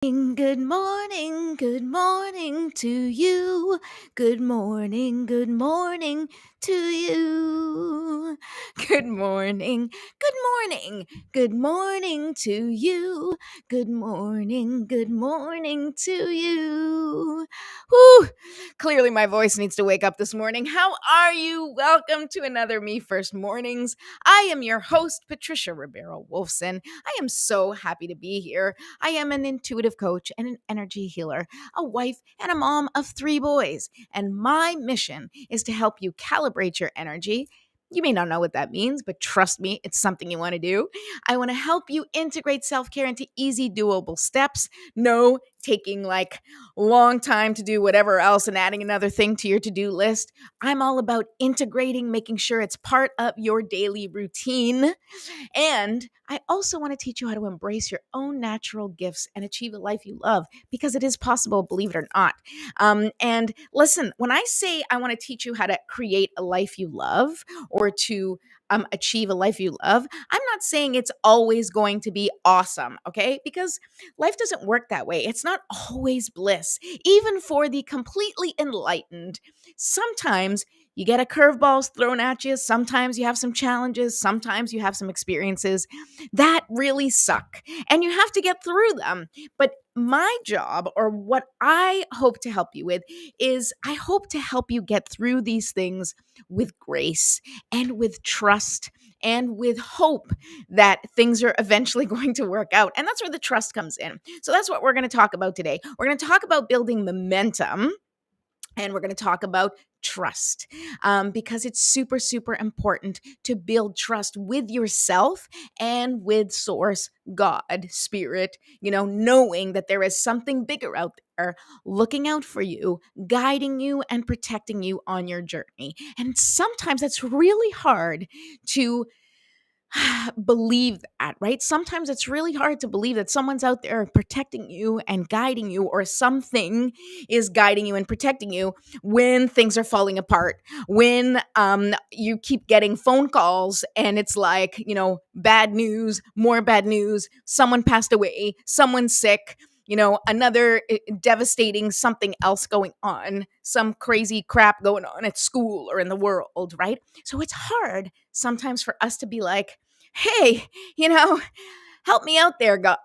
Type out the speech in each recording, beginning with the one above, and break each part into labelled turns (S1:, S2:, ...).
S1: Good morning to you. Good morning to you. Good morning to you. Good morning to you. Whew, clearly my voice needs to wake up this morning. How are you? Welcome to another Me First Mornings. I am your host, Patricia Ribeiro Wolfson. I am so happy to be here. I am an intuitive coach and an energy healer, a wife and a mom of 3 boys. And my mission is to help you calibrate your energy. You may not know what that means, but trust me, it's something you want to do. I want to help you integrate self-care into easy, doable steps. No taking like long time to do whatever else and adding another thing to your to-do list. I'm all about integrating, making sure it's part of your daily routine. And I also want to teach you how to embrace your own natural gifts and achieve a life you love because it is possible, believe it or not. And listen, when I say I want to teach you how to create a life you love or to achieve a life you love, I'm not saying it's always going to be awesome, okay? Because life doesn't work that way. It's not always bliss. Even for the completely enlightened, sometimes you get a curveballs thrown at you. Sometimes you have some challenges. Sometimes you have some experiences that really suck and you have to get through them. But my job, or what I hope to help you with, is I hope to help you get through these things with grace and with trust and with hope that things are eventually going to work out. And that's where the trust comes in. So that's what we're going to talk about today. We're going to talk about building momentum. And we're going to talk about trust because it's super, super important to build trust with yourself and with Source, God, Spirit, knowing that there is something bigger out there looking out for you, guiding you, and protecting you on your journey. And sometimes that's really hard to believe that, right? Sometimes it's really hard to believe that someone's out there protecting you and guiding you, or something is guiding you and protecting you when things are falling apart, when you keep getting phone calls and it's like, bad news, more bad news, someone passed away, someone's sick, another devastating something else going on, some crazy crap going on at school or in the world, right? So it's hard sometimes for us to be like, hey, help me out there, God.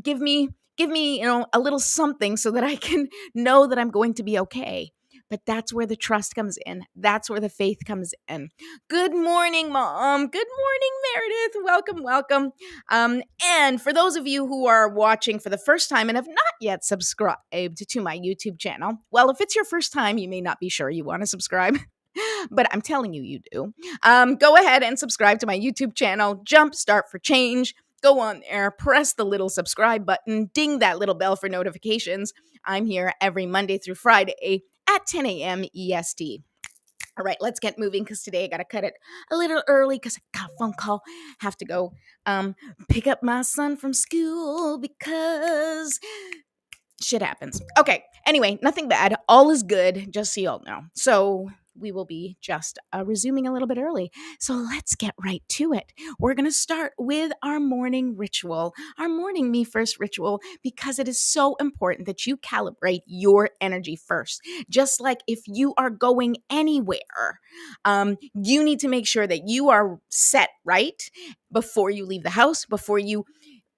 S1: Give me, a little something so that I can know that I'm going to be okay. But that's where the trust comes in. That's where the faith comes in. Good morning, Mom. Good morning, Meredith. Welcome, welcome. And for those of you who are watching for the first time and have not yet subscribed to my YouTube channel, well, if it's your first time, you may not be sure you want to subscribe. But I'm telling you, you do. Go ahead and subscribe to my YouTube channel, Jumpstart for Change. Go on there, press the little subscribe button, ding that little bell for notifications. I'm here every Monday through Friday at 10 a.m. EST. All right, let's get moving because today I got to cut it a little early because I got a phone call. Have to go pick up my son from school because shit happens. Okay, anyway, nothing bad. All is good, just so you all know. So we will be just resuming a little bit early. So let's get right to it. We're going to start with our morning ritual, our morning Me First ritual, because it is so important that you calibrate your energy first. Just like if you are going anywhere, you need to make sure that you are set right before you leave the house, before you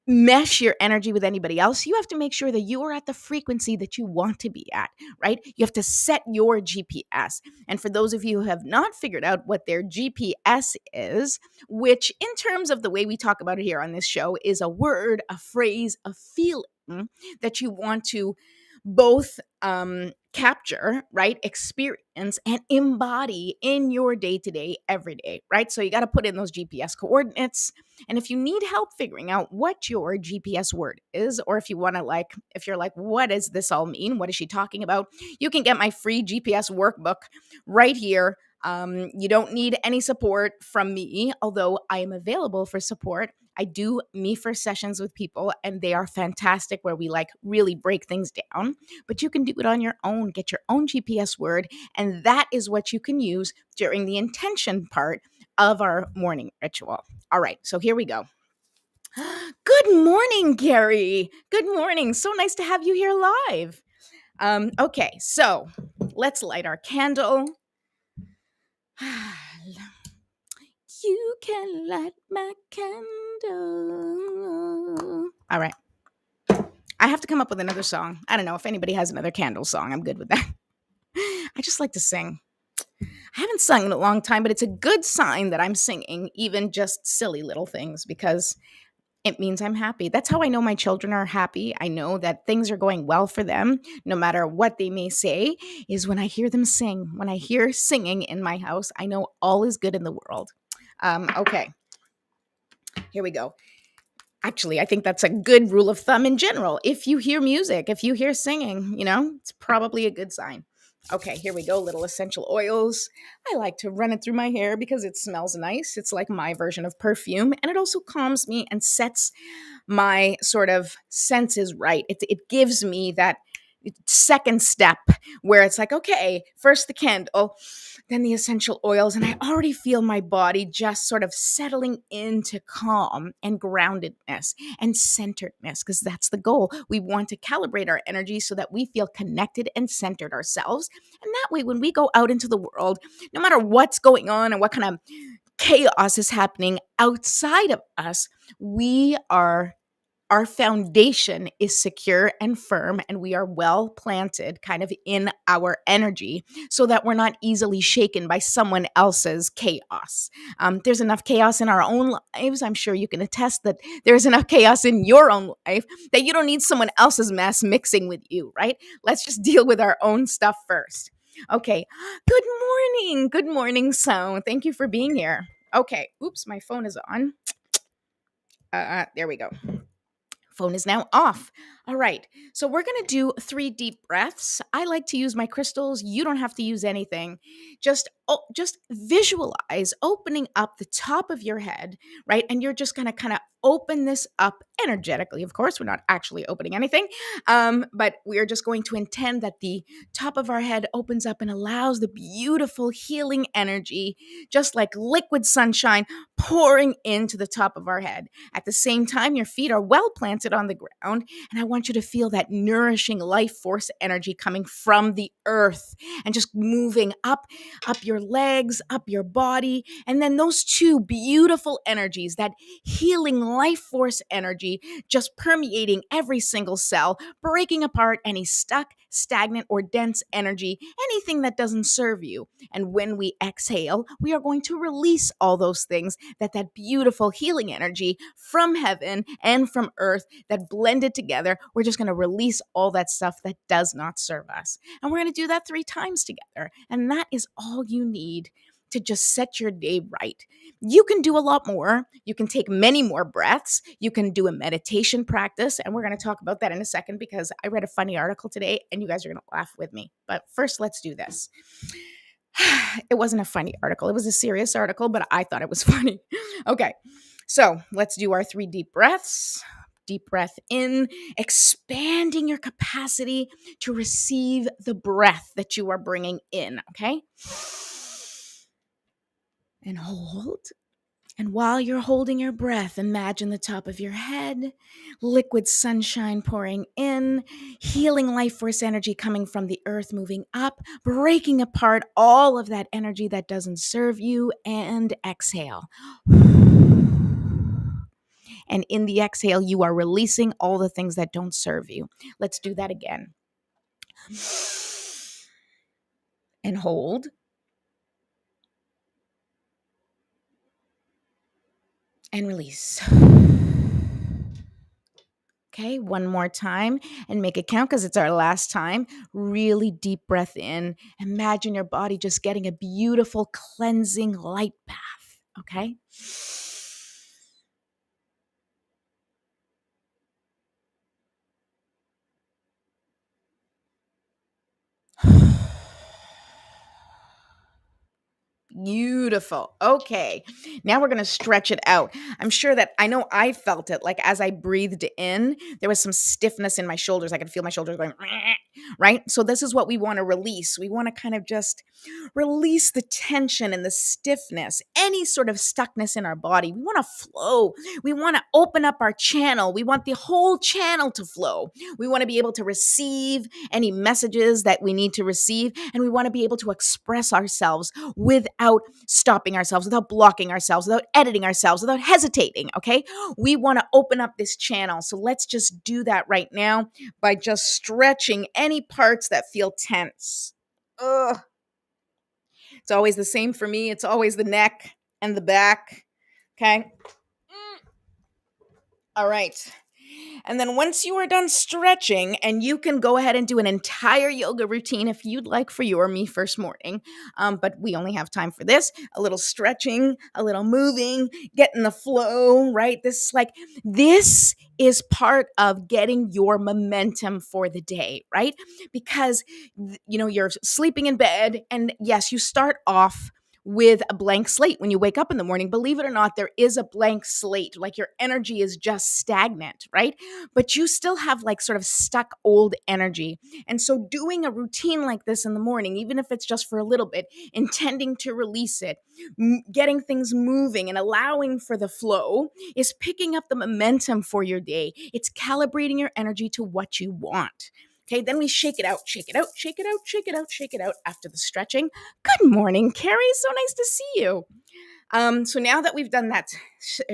S1: mesh your energy with anybody else. You have to make sure that you are at the frequency that you want to be at, right? You have to set your GPS. And for those of you who have not figured out what their GPS is, which in terms of the way we talk about it here on this show is a word, a phrase, a feeling that you want to both capture, right? Experience and embody in your day to day, every day, right? So you got to put in those GPS coordinates. And if you need help figuring out what your GPS word is, or if you want to if you're like, what does this all mean? What is she talking about? You can get my free GPS workbook right here. You don't need any support from me, although I am available for support. I do Me First sessions with people and they are fantastic where we really break things down, but you can do it on your own, get your own GPS word. And that is what you can use during the intention part of our morning ritual. All right, so here we go. Good morning, Gary. Good morning. So nice to have you here live. Okay, so let's light our candle. You can light my candle. All right. I have to come up with another song. I don't know if anybody has another candle song. I'm good with that. I just like to sing. I haven't sung in a long time, but it's a good sign that I'm singing, even just silly little things, because it means I'm happy. That's how I know my children are happy. I know that things are going well for them, no matter what they may say, is when I hear them sing. When I hear singing in my house, I know all is good in the world. Okay, here we go. Actually, I think that's a good rule of thumb in general. If you hear music, if you hear singing, it's probably a good sign. Okay, here we go. Little essential oils. I like to run it through my hair because it smells nice. It's like my version of perfume, and it also calms me and sets my sort of senses right. It gives me that second step where it's like, okay, first the candle, then the essential oils, and I already feel my body just sort of settling into calm and groundedness and centeredness, because that's the goal. We want to calibrate our energy so that we feel connected and centered ourselves. And that way, when we go out into the world, no matter what's going on and what kind of chaos is happening outside of us, our foundation is secure and firm, and we are well planted kind of in our energy so that we're not easily shaken by someone else's chaos. There's enough chaos in our own lives. I'm sure you can attest that there's enough chaos in your own life that you don't need someone else's mess mixing with you, right? Let's just deal with our own stuff first. Okay. Good morning. Good morning, So. Thank you for being here. Okay. Oops, my phone is on. There we go. Phone is now off. All right. So we're going to do 3 deep breaths. I like to use my crystals. You don't have to use anything. Just visualize opening up the top of your head, right? And you're just going to kind of open this up energetically. Of course, we're not actually opening anything. But we are just going to intend that the top of our head opens up and allows the beautiful healing energy, just like liquid sunshine, pouring into the top of our head. At the same time, your feet are well planted on the ground, and I want you to feel that nourishing life force energy coming from the earth and just moving up your legs, up your body, and then those two beautiful energies, that healing life force energy, just permeating every single cell, breaking apart any stuck, stagnant, or dense energy, anything that doesn't serve you. And when we exhale, we are going to release all those things, that beautiful healing energy from heaven and from earth that blended together. We're just going to release all that stuff that does not serve us. And we're going to do that 3 times together. And that is all you need to just set your day right. You can do a lot more. You can take many more breaths. You can do a meditation practice. And we're going to talk about that in a second, because I read a funny article today and you guys are going to laugh with me. But first, let's do this. It wasn't a funny article. It was a serious article, but I thought it was funny. Okay, so let's do our 3 deep breaths. Deep breath in, expanding your capacity to receive the breath that you are bringing in, okay? And hold. And while you're holding your breath, imagine the top of your head, liquid sunshine pouring in, healing life force energy coming from the earth, moving up, breaking apart all of that energy that doesn't serve you, and exhale. And in the exhale, you are releasing all the things that don't serve you. Let's do that again. And hold. And release. Okay, one more time and make it count, because it's our last time. Really deep breath in. Imagine your body just getting a beautiful cleansing light bath. Okay. Beautiful. Okay. Now we're going to stretch it out. I'm sure that I know I felt it. Like as I breathed in, there was some stiffness in my shoulders. I could feel my shoulders going, right? So this is what we want to release. We want to kind of just release the tension and the stiffness, any sort of stuckness in our body. We want to flow. We want to open up our channel. We want the whole channel to flow. We want to be able to receive any messages that we need to receive, and we want to be able to express ourselves without stopping ourselves, without blocking ourselves, without editing ourselves, without hesitating, okay? We want to open up this channel. So let's just do that right now by just stretching any parts that feel tense. Ugh. It's always the same for me. It's always the neck and the back. Okay. All right. And then once you are done stretching, and you can go ahead and do an entire yoga routine if you'd like for you or me first morning. But we only have time for this. A little stretching, a little moving, get in the flow, right? This is part of getting your momentum for the day, right? Because you're sleeping in bed, and yes, you start off with a blank slate when you wake up in the morning. Believe it or not, there is a blank slate. Like your energy is just stagnant, right? But you still have like sort of stuck old energy. And so doing a routine like this in the morning, even if it's just for a little bit, intending to release it, getting things moving and allowing for the flow is picking up the momentum for your day. It's calibrating your energy to what you want. Okay, then we shake it out, shake it out, shake it out, shake it out, shake it out after the stretching. Good morning, Carrie. So nice to see you. So now that we've done that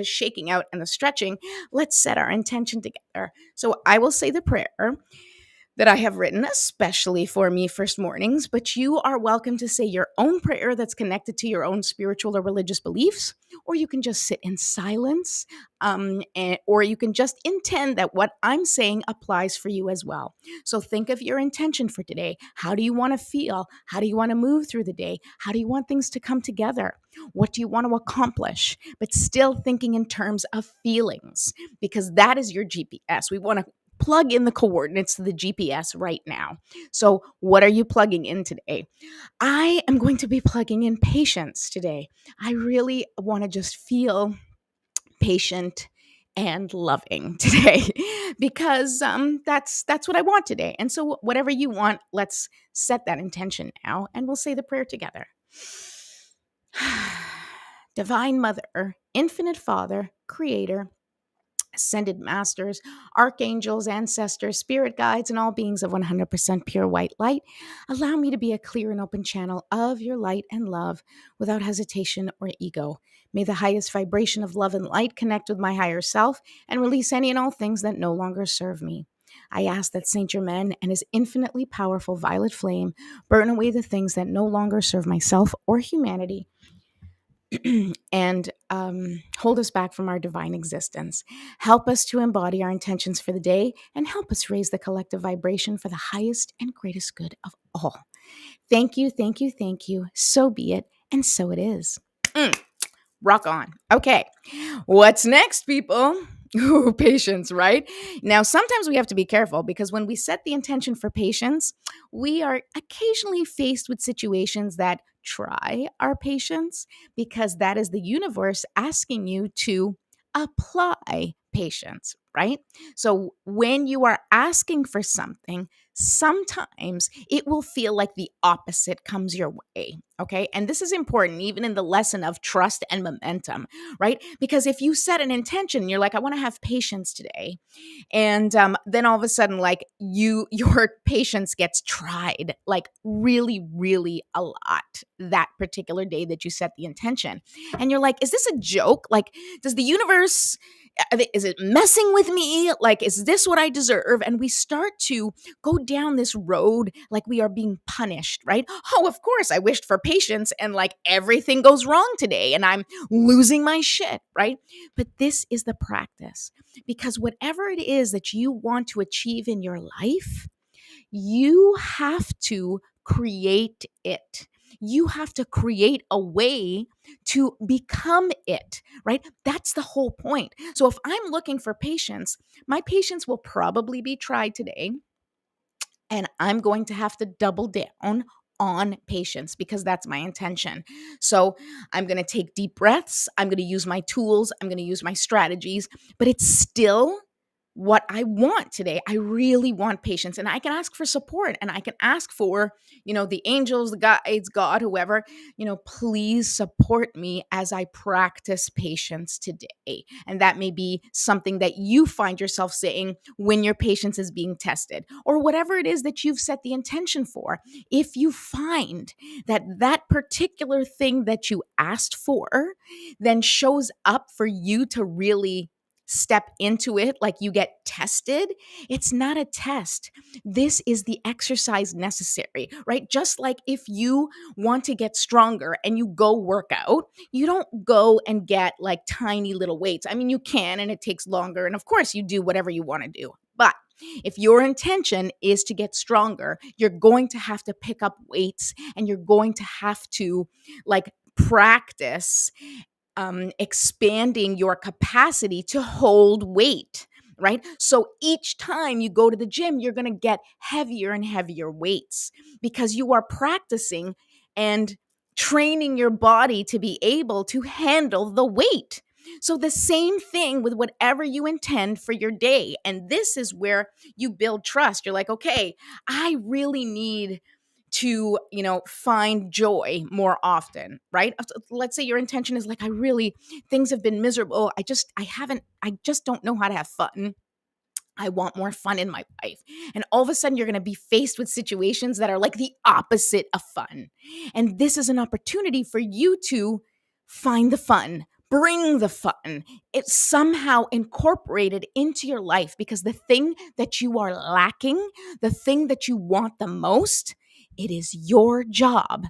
S1: shaking out and the stretching, let's set our intention together. So I will say the prayer that I have written especially for me first mornings, but you are welcome to say your own prayer that's connected to your own spiritual or religious beliefs, or you can just sit in silence, or you can just intend that what I'm saying applies for you as well. So think of your intention for today. How do you want to feel? How do you want to move through the day? How do you want things to come together? What do you want to accomplish? But still thinking in terms of feelings, because that is your GPS. We want to plug in the coordinates to the GPS right now. So, what are you plugging in today? I am going to be plugging in patience today. I really want to just feel patient and loving today because that's what I want today. And so whatever you want, let's set that intention now and we'll say the prayer together. Divine Mother, Infinite Father, Creator, ascended masters, archangels, ancestors, spirit guides, and all beings of 100% pure white light, allow me to be a clear and open channel of your light and love without hesitation or ego. May the highest vibration of love and light connect with my higher self and release any and all things that no longer serve me. I ask that Saint Germain and his infinitely powerful violet flame burn away the things that no longer serve myself or humanity and hold us back from our divine existence. Help us to embody our intentions for the day and help us raise the collective vibration for the highest and greatest good of all. Thank you, thank you, thank you. So be it, and so it is. Rock on. Okay, what's next, people? Ooh, patience, right? Now, sometimes we have to be careful because when we set the intention for patience, we are occasionally faced with situations that try our patience because that is the universe asking you to apply patience, right? So when you are asking for something, sometimes it will feel like the opposite comes your way. Okay. And this is important, even in the lesson of trust and momentum, right? Because if you set an intention, you're like, I want to have patience today. And then all of a sudden, like your patience gets tried, like really, really a lot that particular day that you set the intention. And you're like, is this a joke? Like, does the universe, is it messing with me? Like, is this what I deserve? And we start to go down this road like we are being punished, right? Oh, of course, I wished for patience and like everything goes wrong today and I'm losing my shit, right? But this is the practice because whatever it is that you want to achieve in your life, you have to create it. You have to create a way to become it, right? That's the whole point. So if I'm looking for patience, my patience will probably be tried today. And I'm going to have to double down on patience because that's my intention. So I'm going to take deep breaths. I'm going to use my tools. I'm going to use my strategies, but it's still what I want today. I really want patience, and I can ask for support, and I can ask for, the angels, the guides, God, whoever, please support me as I practice patience today. And that may be something that you find yourself saying when your patience is being tested, or whatever it is that you've set the intention for. If you find that that particular thing that you asked for then shows up for you to really step into it, like you get tested, it's not a test. This is the exercise necessary, right? Just like if you want to get stronger and you go work out, you don't go and get like tiny little weights. I mean, you can, and it takes longer. And of course, you do whatever you want to do. But if your intention is to get stronger, you're going to have to pick up weights, and you're going to have to like practice expanding your capacity to hold weight, right? So each time you go to the gym, you're going to get heavier and heavier weights because you are practicing and training your body to be able to handle the weight. So the same thing with whatever you intend for your day. And this is where you build trust. You're like, okay, I really need to, find joy more often, right? Let's say your intention is like, things have been miserable. I just don't know how to have fun. I want more fun in my life. And all of a sudden, you're going to be faced with situations that are like the opposite of fun. And this is an opportunity for you to find the fun, bring the fun. It's somehow incorporated into your life, because the thing that you are lacking, the thing that you want the most, it is your job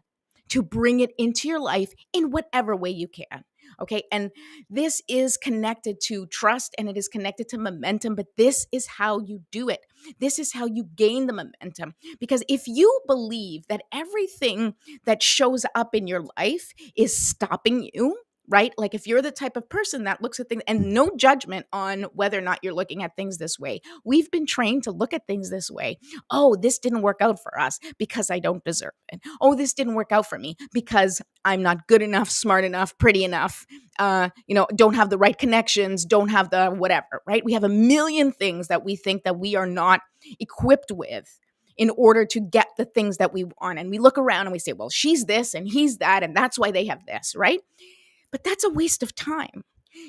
S1: to bring it into your life in whatever way you can. Okay. And this is connected to trust, and it is connected to momentum, but this is how you do it. This is how you gain the momentum. Because if you believe that everything that shows up in your life is stopping you, right? Like if you're the type of person that looks at things, and no judgment on whether or not you're looking at things this way. We've been trained to look at things this way. Oh, this didn't work out for us because I don't deserve it. Oh, this didn't work out for me because I'm not good enough, smart enough, pretty enough, don't have the right connections, don't have the whatever, right? We have a million things that we think that we are not equipped with in order to get the things that we want. And we look around and we say, well, she's this and he's that, and that's why they have this, right? But that's a waste of time.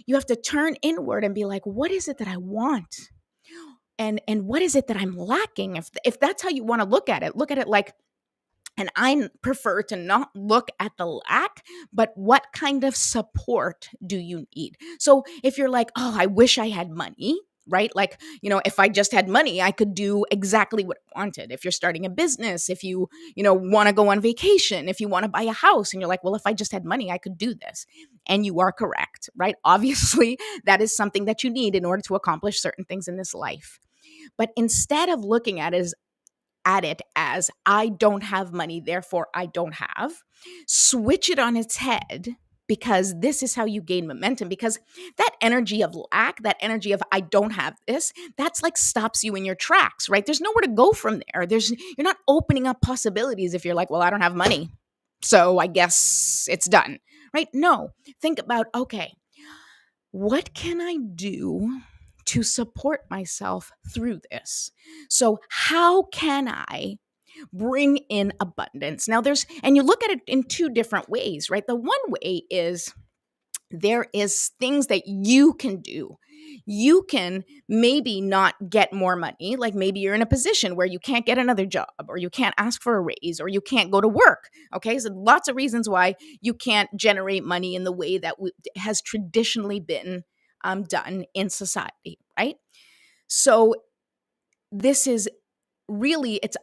S1: You have to turn inward and be like, what is it that I want? And what is it that I'm lacking? If that's how you want to look at it like, and I prefer to not look at the lack, but what kind of support do you need? So if you're like, oh, I wish I had money, right? Like, if I just had money, I could do exactly what I wanted. If you're starting a business, if you, want to go on vacation, if you want to buy a house, and you're like, well, if I just had money, I could do this. And you are correct, right? Obviously, that is something that you need in order to accomplish certain things in this life. But instead of looking at it as I don't have money, therefore I don't have, switch it on its head, because this is how you gain momentum. Because that energy of lack, that energy of I don't have this, that's like stops you in your tracks, right? There's nowhere to go from there. You're not opening up possibilities if you're like, well, I don't have money, so I guess it's done, right? No, think about, okay, what can I do to support myself through this? So how can I bring in abundance? Now and you look at it in two different ways, right? The one way is there is things that you can do. You can maybe not get more money. Like maybe you're in a position where you can't get another job, or you can't ask for a raise, or you can't go to work. Okay. So lots of reasons why you can't generate money in the way that has traditionally been done in society. Right. So this is really, it's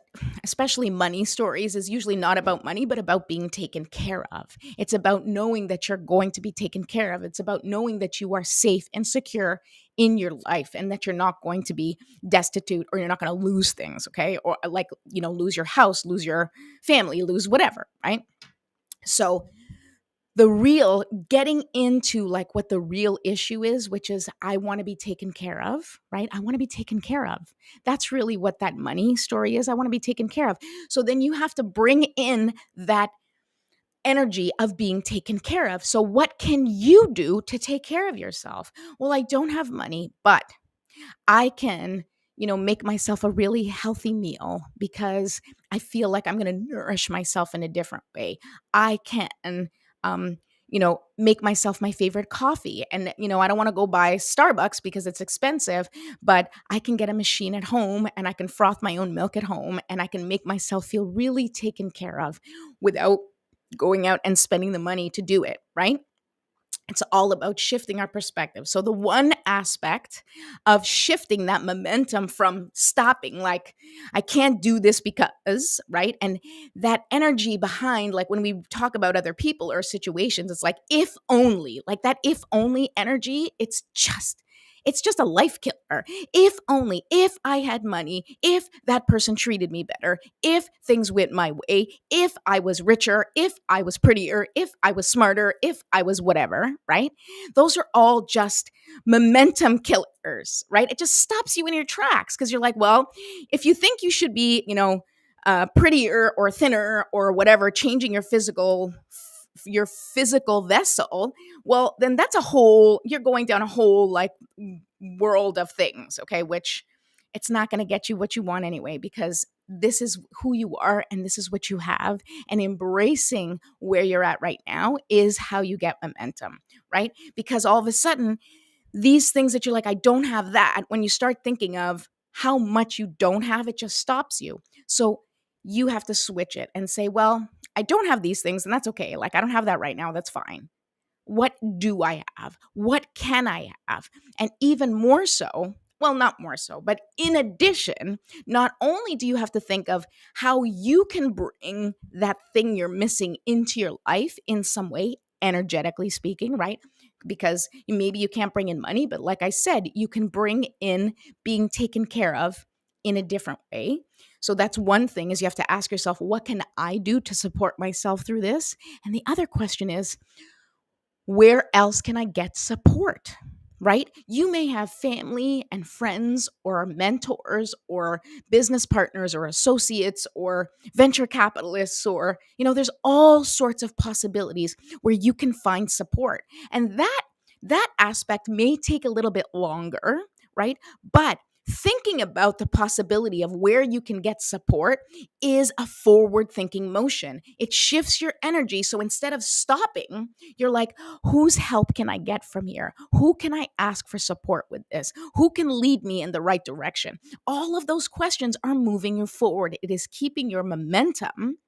S1: especially money stories is usually not about money, but about being taken care of. It's about knowing that you're going to be taken care of. It's about knowing that you are safe and secure in your life, and that you're not going to be destitute, or you're not going to lose things. Okay. Or like, lose your house, lose your family, lose whatever. Right. So getting into like what the real issue is, which is I want to be taken care of, right? I want to be taken care of. That's really what that money story is. I want to be taken care of. So then you have to bring in that energy of being taken care of. So what can you do to take care of yourself? Well, I don't have money, but I can, make myself a really healthy meal because I feel like I'm going to nourish myself in a different way. I can, make myself my favorite coffee. And, I don't want to go buy Starbucks because it's expensive, but I can get a machine at home and I can froth my own milk at home and I can make myself feel really taken care of without going out and spending the money to do it, right? It's all about shifting our perspective. So the one aspect of shifting that momentum from stopping, like, I can't do this because, right? And that energy behind, like when we talk about other people or situations, it's like, if only, like that if only energy, it's just a life killer. If only, if I had money, if that person treated me better, if things went my way, if I was richer, if I was prettier, if I was smarter, if I was whatever, right? Those are all just momentum killers, right? It just stops you in your tracks because you're like, well, if you think you should be, prettier or thinner or whatever, changing your physical vessel, well, then you're going down a whole like world of things, okay, which it's not going to get you what you want anyway, because this is who you are and this is what you have. And embracing where you're at right now is how you get momentum, right? Because all of a sudden, these things that you're like, I don't have that, when you start thinking of how much you don't have, it just stops you. So you have to switch it and say, well, I don't have these things, and that's okay. Like, I don't have that right now. That's fine. What do I have? What can I have? And even more so, well, not more so, but in addition, not only do you have to think of how you can bring that thing you're missing into your life in some way, energetically speaking, right? Because maybe you can't bring in money, but like I said, you can bring in being taken care of in a different way. So that's one thing, is you have to ask yourself, what can I do to support myself through this? And the other question is, where else can I get support? Right? You may have family and friends or mentors or business partners or associates or venture capitalists, or, there's all sorts of possibilities where you can find support. And that aspect may take a little bit longer, right? But thinking about the possibility of where you can get support is a forward thinking motion. It shifts your energy. So instead of stopping, you're like, whose help can I get from here? Who can I ask for support with this? Who can lead me in the right direction? All of those questions are moving you forward. It is keeping your momentum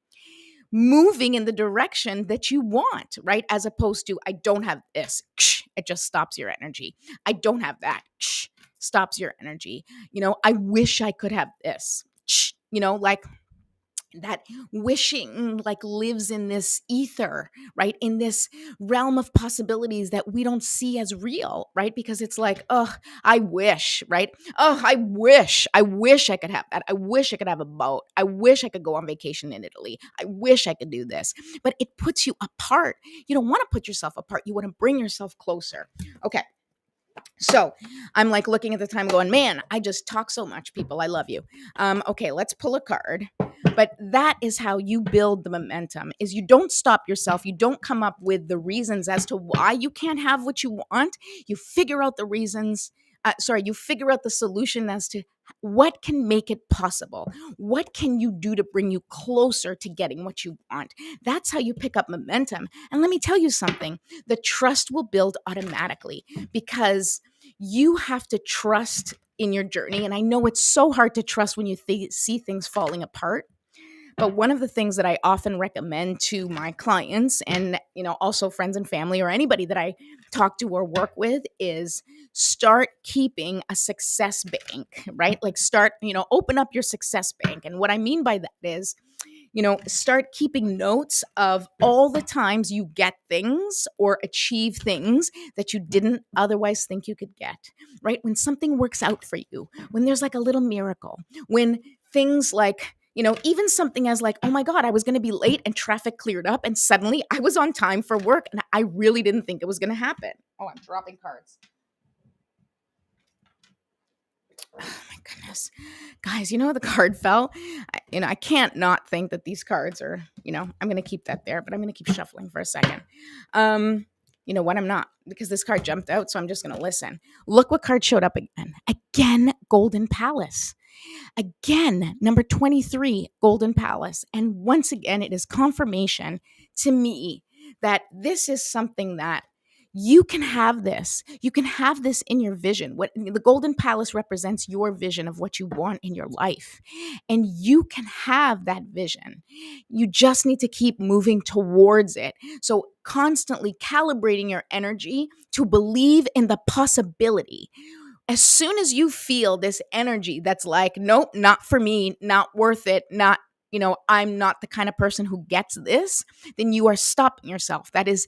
S1: moving in the direction that you want, right? As opposed to, I don't have this. It just stops your energy. I don't have that. Stops your energy. I wish I could have this. Like, that wishing like lives in this ether, right? In this realm of possibilities that we don't see as real, right? Because it's like, oh, I wish, right? Oh, I wish I could have that. I wish I could have a boat. I wish I could go on vacation in Italy. I wish I could do this. But it puts you apart. You don't want to put yourself apart. You want to bring yourself closer. Okay. So I'm like looking at the time going, man, I just talk so much, people. I love you. Okay, let's pull a card. But that is how you build the momentum, is you don't stop yourself. You don't come up with the reasons as to why you can't have what you want. You figure out the reasons. You figure out the solution as to what can make it possible. What can you do to bring you closer to getting what you want? That's how you pick up momentum. And let me tell you something, the trust will build automatically, because you have to trust in your journey. And I know it's so hard to trust when you see things falling apart. But one of the things that I often recommend to my clients, and also friends and family or anybody that I talk to or work with, is start keeping a success bank, right? Like open up your success bank. And what I mean by that is, start keeping notes of all the times you get things or achieve things that you didn't otherwise think you could get, right? When something works out for you, when there's like a little miracle, when things like, Even something as like, oh my God, I was going to be late and traffic cleared up and suddenly I was on time for work and I really didn't think it was going to happen. Oh, I'm dropping cards. Oh my goodness. Guys, the card fell. I can't not think that these cards are, I'm going to keep that there, but I'm going to keep shuffling for a second. You know what? I'm not, because this card jumped out, so I'm just going to listen. Look what card showed up again. Again, Golden Palace. Again, number 23, Golden Palace. And once again, it is confirmation to me that this is something that you can have this. You can have this in your vision. What the Golden Palace represents your vision of what you want in your life. And you can have that vision. You just need to keep moving towards it. So constantly calibrating your energy to believe in the possibility. As soon as you feel this energy that's like, nope, not for me, not worth it, not, I'm not the kind of person who gets this, then you are stopping yourself. That is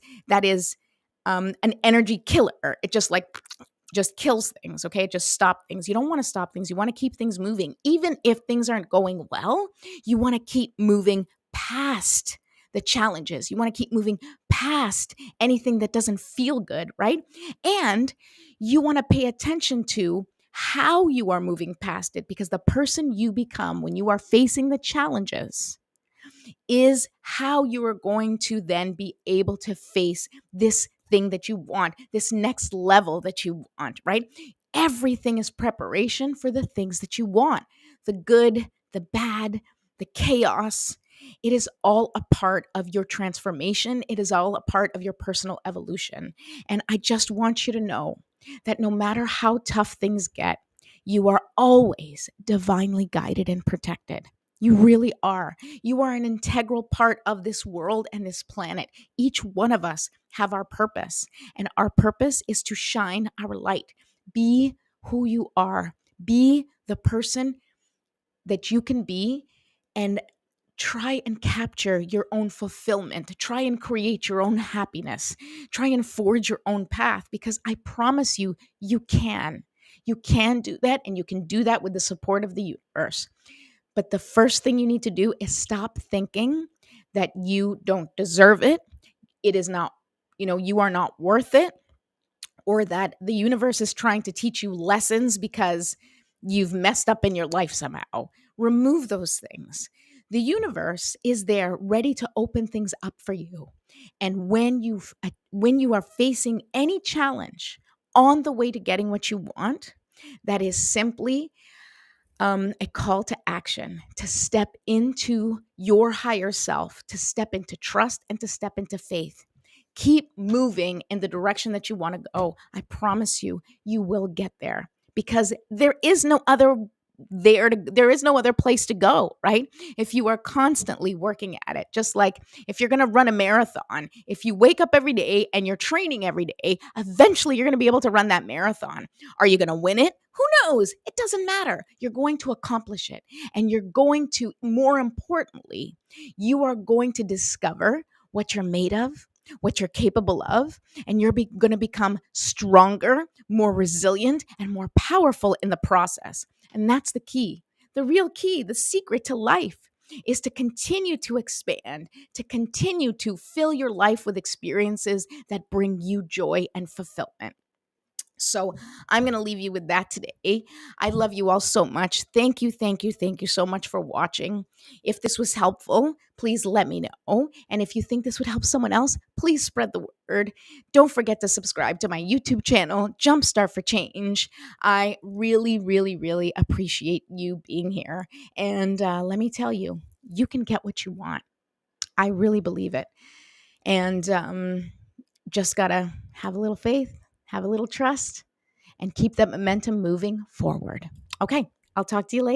S1: an energy killer. It just kills things, okay? It just stop things. You don't want to stop things. You want to keep things moving. Even if things aren't going well, you want to keep moving past the challenges. You want to keep moving past anything that doesn't feel good, right? And you want to pay attention to how you are moving past it, because the person you become when you are facing the challenges is how you are going to then be able to face this thing that you want, this next level that you want, right? Everything is preparation for the things that you want, the good, the bad, the chaos. It is all a part of your transformation. It is all a part of your personal evolution. And I just want you to know that no matter how tough things get, you are always divinely guided and protected. You really are. You are an integral part of this world and this planet. Each one of us have our purpose, and our purpose is to shine our light. Be who you are. Be the person that you can be, and try and capture your own fulfillment. Try and create your own happiness. Try and forge your own path, because I promise you, you can. You can do that, and you can do that with the support of the universe. But the first thing you need to do is stop thinking that you don't deserve it. It is not, you are not worth it, or that the universe is trying to teach you lessons because you've messed up in your life somehow. Remove those things. The universe is there ready to open things up for you. And when you are facing any challenge on the way to getting what you want, that is simply a call to action, to step into your higher self, to step into trust, and to step into faith. Keep moving in the direction that you want to go. I promise you, you will get there, because there is no other place to go, right? If you are constantly working at it, just like if you're going to run a marathon, if you wake up every day and you're training every day, eventually you're going to be able to run that marathon. Are you going to win it? Who knows? It doesn't matter. You're going to accomplish it. And you're going to, more importantly, you are going to discover what you're made of, what you're capable of, and you're going to become stronger, more resilient, and more powerful in the process. And that's the key. The real key, the secret to life, is to continue to expand, to continue to fill your life with experiences that bring you joy and fulfillment. So I'm going to leave you with that today. I love you all so much. Thank you, thank you, thank you so much for watching. If this was helpful, please let me know. And if you think this would help someone else, please spread the word. Don't forget to subscribe to my YouTube channel, Jumpstart for Change. I really, really, really appreciate you being here. And let me tell you, you can get what you want. I really believe it. And just got to have a little faith, have a little trust, and keep that momentum moving forward. Okay, I'll talk to you later.